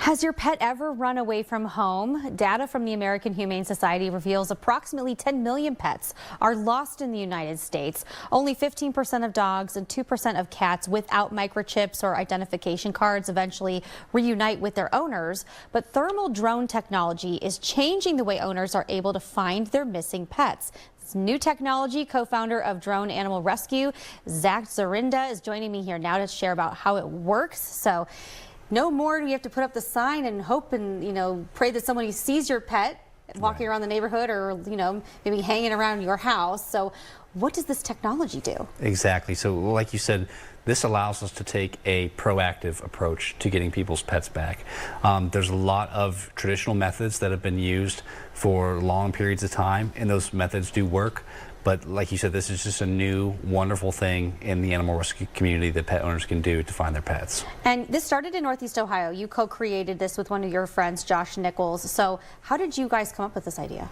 Has your pet ever run away from home? Data from the American Humane Society reveals approximately 10 million pets are lost in the United States. Only 15% of dogs and 2% of cats without microchips or identification cards eventually reunite with their owners. But thermal drone technology is changing the way owners are able to find their missing pets. This new technology, co-founder of Drone Animal Rescue, Zach Zorinda, is joining me here now to share about how it works. So no more do you have to put up the sign and hope and, pray that somebody sees your pet walking around the neighborhood or, maybe hanging around your house. So what does this technology do? Exactly. So like you said, this allows us to take a proactive approach to getting people's pets back. There's a lot of traditional methods that have been used for long periods of time, and those methods do work. But like you said, this is just a new, wonderful thing in the animal rescue community that pet owners can do to find their pets. And this started in Northeast Ohio. You co-created this with one of your friends, Josh Nichols. So how did you guys come up with this idea?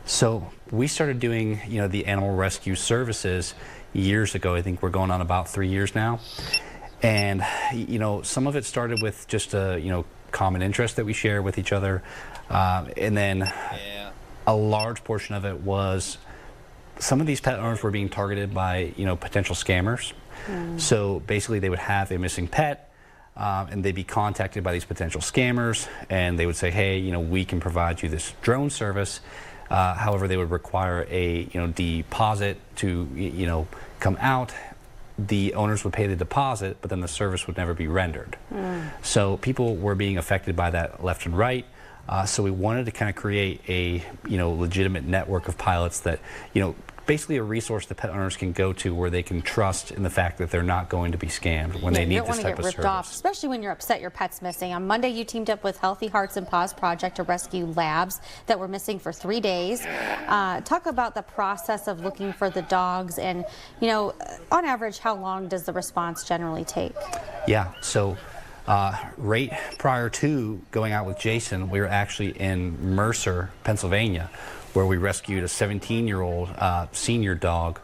So we started doing, the animal rescue services years ago. I think we're going on about 3 years now. And, some of it started with just a, common interest that we share with each other. And then a large portion of it was some of these pet owners were being targeted by, potential scammers. So basically they would have a missing pet and they'd be contacted by these potential scammers, and they would say, hey, we can provide you this drone service. However, they would require a, deposit to, come out. The owners would pay the deposit, but then the service would never be rendered. So people were being affected by that left and right. So we wanted to kind of create a, legitimate network of pilots that, basically a resource that pet owners can go to where they can trust in the fact that they're not going to be scammed when they need this type of service. You don't want to get ripped off, especially when you're upset your pet's missing. On Monday, you teamed up with Healthy Hearts and Paws Project to rescue labs that were missing for 3 days. Talk about the process of looking for the dogs and, on average, how long does the response generally take? Yeah, so right prior to going out with Jason, we were actually in Mercer, Pennsylvania, where we rescued a 17-year-old senior dog.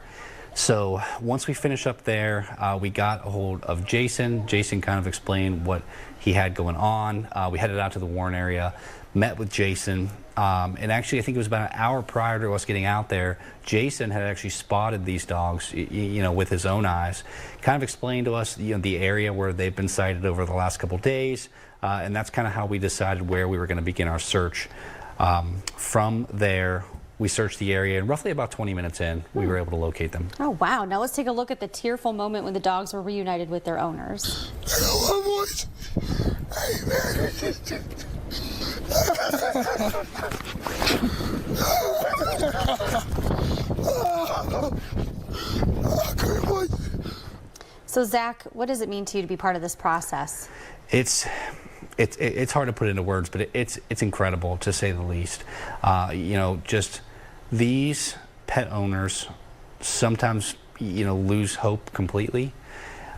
So once we finished up there, we got a hold of Jason. Jason kind of explained what he had going on. We headed out to the Warren area, met with Jason, and actually I think it was about an hour prior to us getting out there, Jason had actually spotted these dogs, with his own eyes, kind of explained to us, the area where they've been sighted over the last couple days, and that's kind of how we decided where we were going to begin our search. From there, we searched the area, and roughly about 20 minutes in, we were able to locate them. Oh, wow. Now let's take a look at the tearful moment when the dogs were reunited with their owners. So, Zach, what does it mean to you to be part of this process? It's hard to put into words, but it's incredible, to say the least. Just these pet owners sometimes, lose hope completely.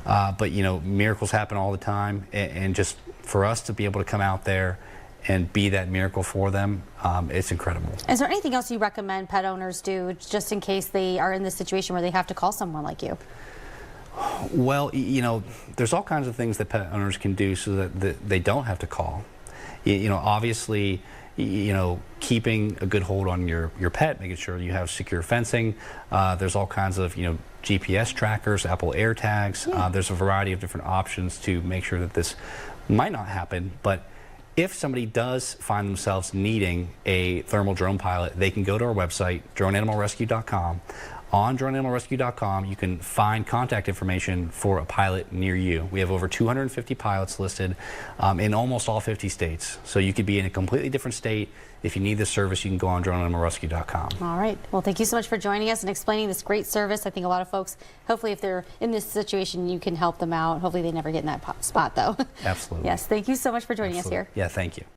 But, miracles happen all the time. And just for us to be able to come out there and be that miracle for them, it's incredible. Is there anything else you recommend pet owners do just in case they are in this situation where they have to call someone like you? Well, there's all kinds of things that pet owners can do so that they don't have to call. Obviously, keeping a good hold on your pet, making sure you have secure fencing. There's all kinds of, GPS trackers, Apple AirTags. There's a variety of different options to make sure that this might not happen. But if somebody does find themselves needing a thermal drone pilot, they can go to our website, droneanimalrescue.com. On droneanimalrescue.com, you can find contact information for a pilot near you. We have over 250 pilots listed in almost all 50 states. So you could be in a completely different state. If you need this service, you can go on droneanimalrescue.com. All right. Well, thank you so much for joining us and explaining this great service. I think a lot of folks, hopefully, if they're in this situation, you can help them out. Hopefully, they never get in that spot, though. Absolutely. Yes. Thank you so much for joining us here. Yeah, thank you.